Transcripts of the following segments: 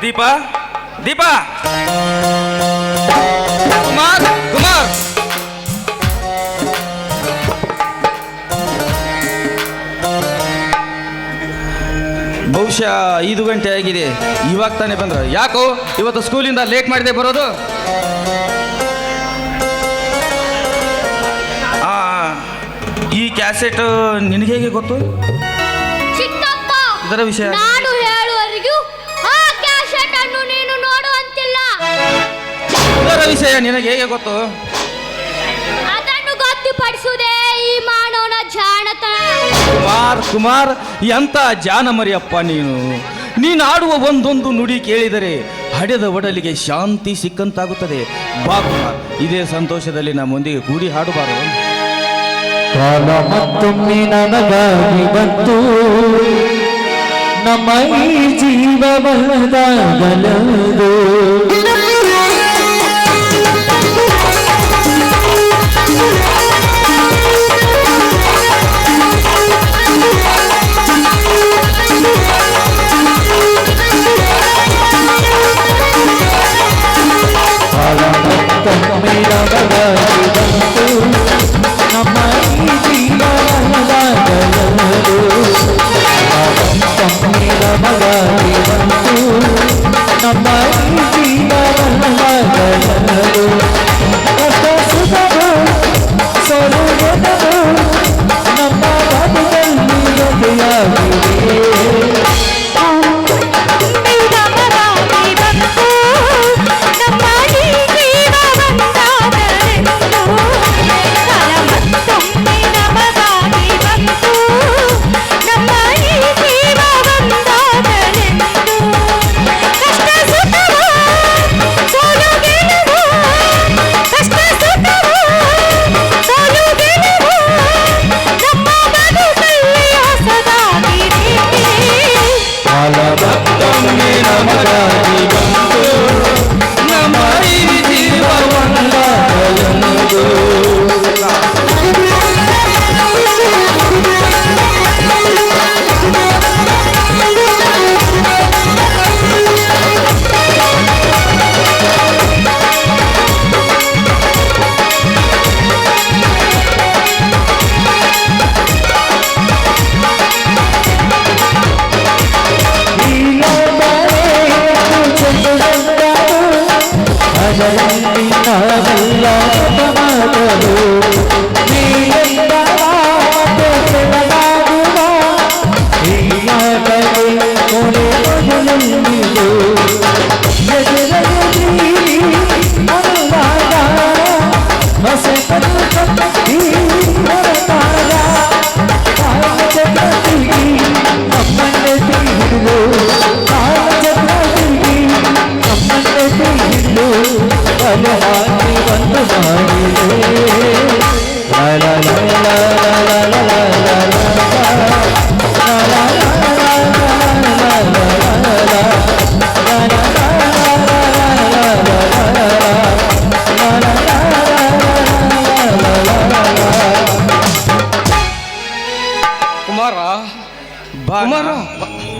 ದೀಪಾ ದೀಪಾ ಕುಮಾರ್ ಕುಮಾರ್ ಬಹುಶಃ 5 ಗಂಟೆ ಆಗಿದೆ, ಇವಾಗ ತಾನೇ ಬಂದ್ರ. ಯಾಕೋ ಇವತ್ತು ಸ್ಕೂಲಿಂದ ಲೇಟ್ ಮಾಡಿದೆ ಬರೋದು? ಈ ಕ್ಯಾಸೆಟ್ ನಿನಗೆ ಹೇಗೆ ಗೊತ್ತು? ಇದರ ವಿಷಯ ನಾನು ಹೇಳುವವರೆಗೂ ಆ ಕ್ಯಾಸೆಟ್ ಅನ್ನು ನೀನು ನೋಡುವಂತಿಲ್ಲ. ಇದರ ವಿಷಯ ನಿನಗೆ ಹೇಗೆ ಗೊತ್ತು? ಅದನ್ನು ಗೊತ್ತುಪಡಿಸುವುದೇ ಈ ಮಾನವನ ಜಾಣತನ. ಕುಮಾರ್ ಕುಮಾರ್, ಎಂತ ಜಾನ ಮರಿಯಪ್ಪ ನೀನು ಆಡುವ ಒಂದೊಂದು ನುಡಿ ಕೇಳಿದರೆ ಹಡೆದ ಒಡಲಿಗೆ ಶಾಂತಿ ಸಿಕ್ಕಂತಾಗುತ್ತದೆ. ಬಾ ಕುಮಾರ್, ಇದೇ ಸಂತೋಷದಲ್ಲಿ ನಮ್ಮೊಂದಿಗೆ ಕೂಡಿ ಹಾಡಬಾರದು? ಕಾಲ ಮತ್ತೊಮ್ಮೆ ನನಗಾಗಿ ಬಂತು, ನಮ್ಮ ಈ ಜೀವವಲ್ಲದಾಗಲದು. ಕಾಲ ಮತ್ತೊಮ್ಮೆ ನನಗಾಗಿ ಬಂತು, ನಮ್ಮ ಈ ಜೀವವಲ್ಲದಾಗಲದು. ಮಗವಾಗಿ ಬಂತು, ನಮ್ಮ ಈ ಜೀವವಲ್ಲದಾಗಲದು. ಕಷ್ಟ ಸುಖವು ಸೊಲುಗೆದವು, ನಮ್ಮ ಬದುಕಲ್ಲಿ ಜೊತೆಯಾಗಿದೆ.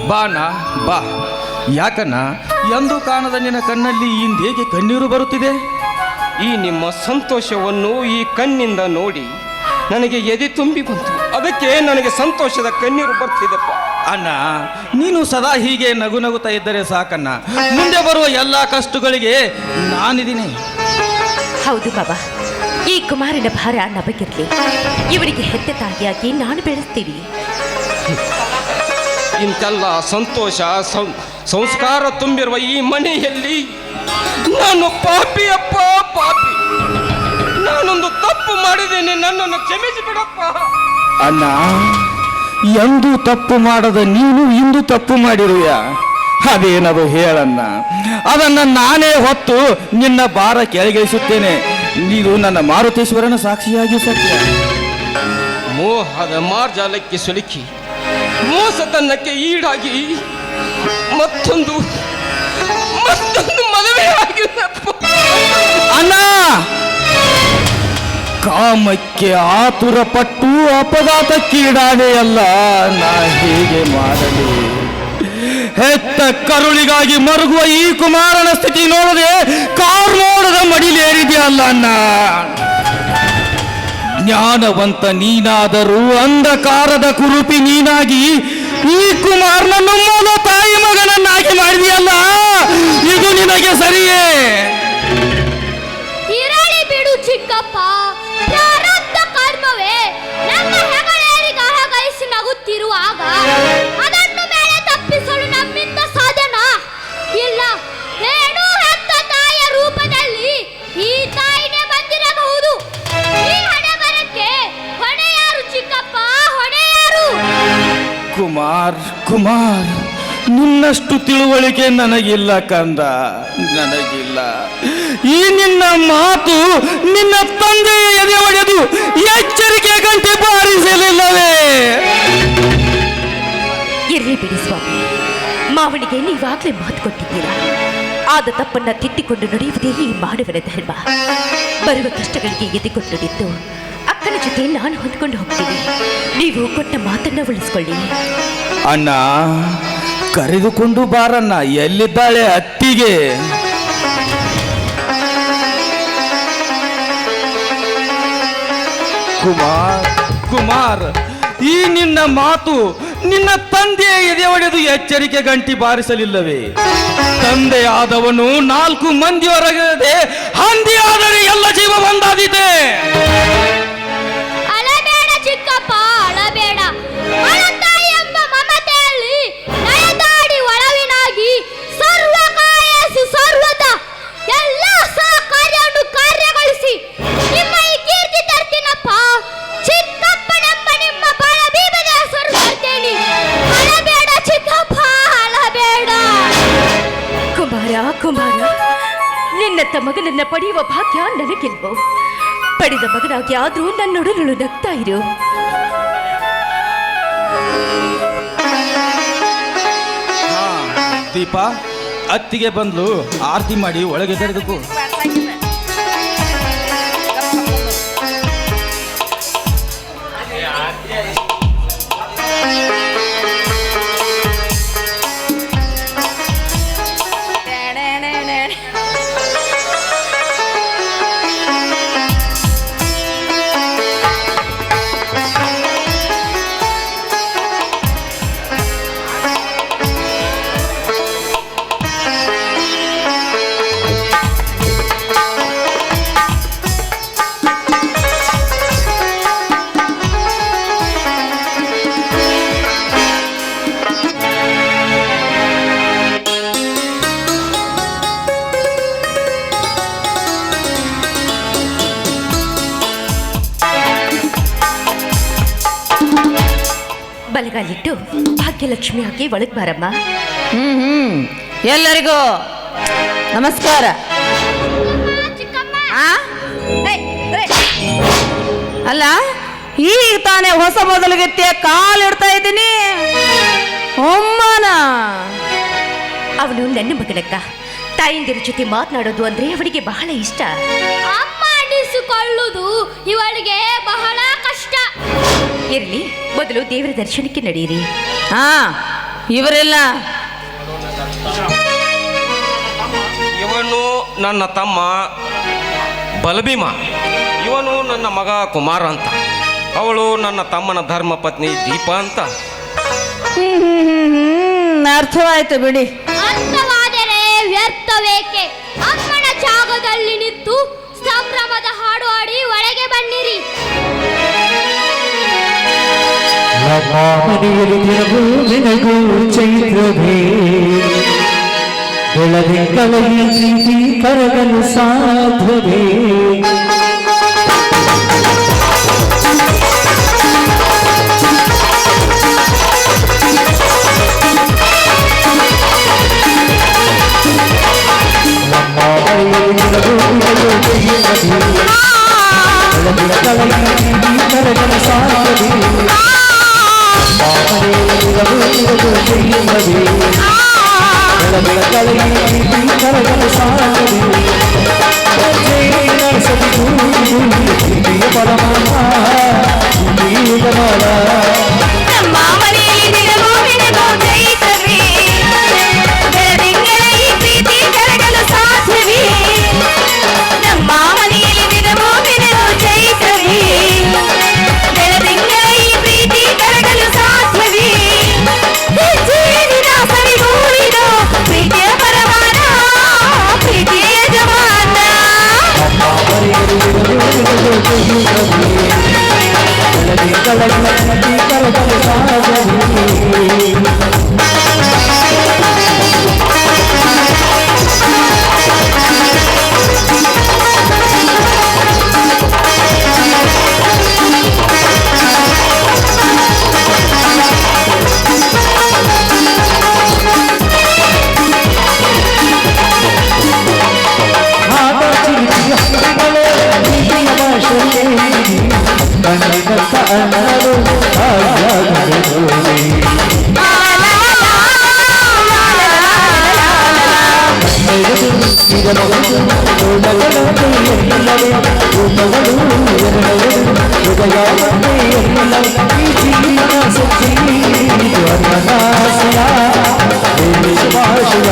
ಬಾಣ ಬಾ. ಯಾಕನ್ನ ಎಂದು ಕಾಣದ ನಿನ್ನ ಕಣ್ಣಲ್ಲಿ ಇಂದೇಗೆ ಕಣ್ಣೀರು ಬರುತ್ತಿದೆ? ಈ ನಿಮ್ಮ ಸಂತೋಷವನ್ನು ಈ ಕಣ್ಣಿಂದ ನೋಡಿ ನನಗೆ ಎದೆ ತುಂಬಿ ಬಂತು, ಅದಕ್ಕೆ ನನಗೆ ಸಂತೋಷದ ಕಣ್ಣೀರು ಬರ್ತಿದೆಪ್ಪ. ಅಣ್ಣ, ನೀನು ಸದಾ ಹೀಗೆ ನಗು ನಗುತ್ತಾ ಇದ್ದರೆ ಸಾಕನ್ನ, ಮುಂದೆ ಬರುವ ಎಲ್ಲ ಕಷ್ಟಗಳಿಗೆ ನಾನಿದ್ದೀನಿ. ಹೌದು ಬಾಬಾ, ಈ ಕುಮಾರನ ಭಾರ ನಮಗಿರ್ಲಿ, ಇವರಿಗೆ ಹೆತ್ತ ತಾಯಿಯಾಗಿ ನಾನು ಬೆಳೆಸ್ತೀನಿ. ಇಂತೆಲ್ಲ ಸಂತೋಷ ಸಂಸ್ಕಾರ ತುಂಬಿರುವ ಈ ಮನೆಯಲ್ಲಿ ನಾನು ಪಾಪಿಯಪ್ಪ, ಪಾಪಿ. ನಾನೊಂದು ತಪ್ಪು ಮಾಡಿದ್ದೇನೆ, ನನ್ನನ್ನು ಕ್ಷಮಿಸಿ ಬಿಡಪ್ಪ. ಅಣ್ಣ, ಎಂದು ತಪ್ಪು ಮಾಡದ ನೀನು ಇಂದು ತಪ್ಪು ಮಾಡಿರುವೆಯ? ಅದೇನದು ಹೇಳಣ್ಣ, ಅದನ್ನ ನಾನೇ ಹೊತ್ತು ನಿನ್ನ ಭಾರ ಕೆಳಗಿಳಿಸುತ್ತೇನೆ. ನೀನು ನನ್ನ ಮಾರುತೇಶ್ವರನ ಸಾಕ್ಷಿಯಾಗಿ ಸತ್ಯ. ಮೋಹದ ಮಾರ್ಜಾಲಕ್ಕೆ ಸಿಲುಕಿ ಮೋಸತನಕ್ಕೆ ಈಡಾಗಿ ಮತ್ತೊಂದು ಮದುವೆ ಆಗಿದೆಪ್ಪ. ಅಣ್ಣ, ಕಾಮಕ್ಕೆ ಆತುರಪಟ್ಟು ಅಪಘಾತಕ್ಕೀಡಾದೆಯಲ್ಲ, ನಾ ಹೀಗೆ ಮಾಡಲಿ? ಹೆತ್ತ ಕರುಳಿಗಾಗಿ ಮರುಗುವ ಈ ಕುಮಾರನ ಸ್ಥಿತಿ ನೋಡದೆ ಕಾರ್ಮೋಡದ ಮಡಿಲೇರಿದೆಯಲ್ಲ ಅಣ್ಣ. ಜ್ಞಾನವಂತ ನೀನಾದರೂ ಅಂಧಕಾರದ ಕುರುಪಿ ನೀನಾಗಿ ಈ ಕುಮಾರನನ್ನು ಮೊಲ ತಾಯಿ ಮಗನನ್ನಾಗಿ ಮಾಡಿದೆಯಲ್ಲ, ಇದು ನಿನಗೆ ಸರಿಯೇ? ಇರಲಿ ಬಿಡು ಚಿಕ್ಕಪ್ಪ, ಪ್ರಾರಬ್ಧ ಕರ್ಮವೇ ನಮ್ಮ ಹೆಗಲೇರಿಗಾಗಲಿಸಿ ನಗುತ್ತಿರುವಾಗ ಅದನ್ನು ಮೇಲೆ ತಪ್ಪಿಸಲು ನಮ್ಮಿಂದ ಸಾಧನ ಇಲ್ಲ. ಏನು ಹೆತ್ತ ತಾಯಿಯ ರೂಪದಲ್ಲಿ ಈ ತಾಯಿನೇ ಬಂದಿರಬಹುದು. ಈ ಹಣೆಬರಕ್ಕೆ ಹೊಣೆ ಯಾರು ಚಿಕ್ಕಪ್ಪ, ಹೊಣೆ ಯಾರು? ಕುಮಾರ್, ನಿನ್ನಷ್ಟು ತಿಳುವಳಿಕೆ ನನಗಿಲ್ಲ ಕಂದ, ನನಗಿಲ್ಲ. ಈ ನಿನ್ನ ಮಾತು ನಿನ್ನ ತಂದೆಯ ಎದೆ ಒಡೆದು ಎಚ್ಚರಿಕೆ ಗಂಟೆ ಬಾರಿಸಲಿಲ್ಲವೇ? ಇರ್ಲಿ ಬಿಡಿ ಸ್ವಾಮಿ, ಮಾವನಿಗೆ ನೀವಾಗಲೇ ಮಾತು ಕೊಟ್ಟಿದ್ದೀರಾ. ಆದ ತಪ್ಪನ್ನ ತಿದ್ದಿಕೊಂಡು ನಡೆಯುವುದೇ ಈ ಮಾಡುವರ ಧರ್ಮ. ಬರುವ ಕಷ್ಟಗಳಿಗೆ ಎದೆಗೊಟ್ಟು ನಿಂತು ಅಕ್ಕನ ಜೊತೆ ನಾನು ಹೊಂದ್ಕೊಂಡು ಹೋಗ್ತೀನಿ. ನೀವು ಕೊಟ್ಟ ಮಾತನ್ನ ಉಳಿಸ್ಕೊಳ್ಳಿ. ಅಣ್ಣ, ಕರೆದುಕೊಂಡು ಬಾರಣ್ಣ. ಎಲ್ಲಿದ್ದಾಳೆ ಅತ್ತಿಗೆ? ಕುಮಾರ್, ಈ ನಿನ್ನ ಮಾತು ನಿನ್ನ ತಂದೆಯ ಎದೆ ಒಡೆದು ಎಚ್ಚರಿಕೆ ಗಂಟಿ ಬಾರಿಸಲಿಲ್ಲವೇ? ತಂದೆಯಾದವನು 4 ಮಂದಿ ಹೊರಗದೆ ಹಂದಿ ಆದರೆ ಎಲ್ಲ ಜೀವ ಒಂದಾದೀತೆ. ಅಳಬೇಡ ಚಿಕ್ಕಪ್ಪ, ಅಳಬೇಡ. ಅಳತಾಯಿ ಎಂಬ ಮಮತೆಯಲ್ಲಿ ನಡೆದಾಡಿ ಒಳವಿನಾಗಿ ಸರ್ವಕಾಯಸು ಸರ್ವದ ಎಲ್ಲ ಕಾರ್ಯವನ್ನು ಕಾರ್ಯಗೊಳಿಸಿ ನಿಮ್ಮ ಈ ಕೀರ್ತಿ ತರ್ತೀನಪ್ಪ. ಚಿಕ್ಕಪ್ಪನೆಂಬ ನಿಮ್ಮ ಬಾಳ ಭೀಮದ ಹೆಸರು ತರ್ತೇನೆ. ಅಳಬೇಡ ಚಿಕ್ಕಪ್ಪ, ಅಳಬೇಡ. ಕುಮಾರ, ನಿನ್ನತ್ತ ಮಗನನ್ನ ಪಡೆಯುವ ಭಾಗ್ಯ ನನಗಿಲ್ವೋ? ಪಡೆದ ಮಗನಾಗಿ ಆದ್ರೂ ನನ್ನೊಡಲು ನಗ್ತಾ ಇರು. ದೀಪ, ಅತ್ತಿಗೆ ಬಂದ್ಲು, ಆರತಿ ಮಾಡಿ ಒಳಗೆ ತೆರೆದುಕೋ. ಬಲಗಾಲಿಟ್ಟು ಭಾಗ್ಯಲಕ್ಷ್ಮಿ ಹಾಕಿ ಒಳಗೆ ಬಾರಮ್ಮ. ಎಲ್ಲರಿಗೂ ನಮಸ್ಕಾರ. ಚಿಕ್ಕಮ್ಮ, ಅಲ್ಲ, ಈಗ ತಾನೇ ಹೊಸ ಮೊದಲಿಗೆತ್ತಿಯ ಕಾಲಿಡ್ತಾ ಇದ್ದೀನಿ. ಒಮ್ಮನ ಅವನು ನನ್ನ ಮಗನಕ್ಕ. ತಾಯಿಂದಿರ ಜೊತೆ ಮಾತನಾಡೋದು ಅಂದ್ರೆ ಅವನಿಗೆ ಬಹಳ ಇಷ್ಟ. ಅಮ್ಮ ಅನಿಸಿಕೊಳ್ಳುವುದು ಇವಳಿಗೆ ಬಹಳ ಕಷ್ಟ. ಇರ್ಲಿ, ಮೊದಲು ದೇವರ ದರ್ಶನಕ್ಕೆ ನಡೆಯಿರಿ. ಹಾ, ಇವರೆಲ್ಲ ಇವನು ನನ್ನ ತಮ್ಮ ಬಲಭೀಮ, ಇವನು ನನ್ನ ಮಗ ಕುಮಾರ ಅಂತ, ಅವಳು ನನ್ನ ತಮ್ಮನ ಧರ್ಮ ಪತ್ನಿ ದೀಪ ಅಂತ. ಅರ್ಥವಾಯ್ತು ಬಿಡಿ. ಅರ್ಥವಾದರೆ ವ್ಯರ್ಥವೇಕೆ? ಅಮ್ಮನ ಜಾಗದಲ್ಲಿ ನಿಂತು ಸಂಭ್ರಮದ ಹಾಡು ಹಾಡಿ ಒಳಗೆ ಬನ್ನಿರಿ. ನಮ್ಮ ಮನೆಯಲ್ಲಿ ದಿನವೂ ನಿನಗೂ ಚೈತ್ರವೇ, ಬೆಳದಿ ಕಳೆಯ ಪ್ರೀತಿ ಕರಗಲು ಸಾಧ್ಯವೇ? ನಮ್ಮ ಮನೆಯಲ್ಲಿ ದಿನವೂ ನಿನಗೂ ಚೈತ್ರವೇ, ಬೆಳದಿ ಕಳೆಯ ಪ್ರೀತಿ ಕರಗಲು ಸಾಧ್ಯವೇ? ನಮ್ಮ ಮನೆಯಲ್ಲಿ ದಿನವೂ ನಿನಗೂ ಚೈತ್ರವೇ, ಚಿರಮಗಳು ನೋಡಗಳಂತೆ ಎನ್ನಲವೇ ರೂಪಗಳು ಎರಡವರು ಹೃದಯ ಮತ್ತೆ ಎನ್ನಲ ಈ ಜೀವನ ಸಂಜೀವನಾಶಯ ಭಾಷೆಯ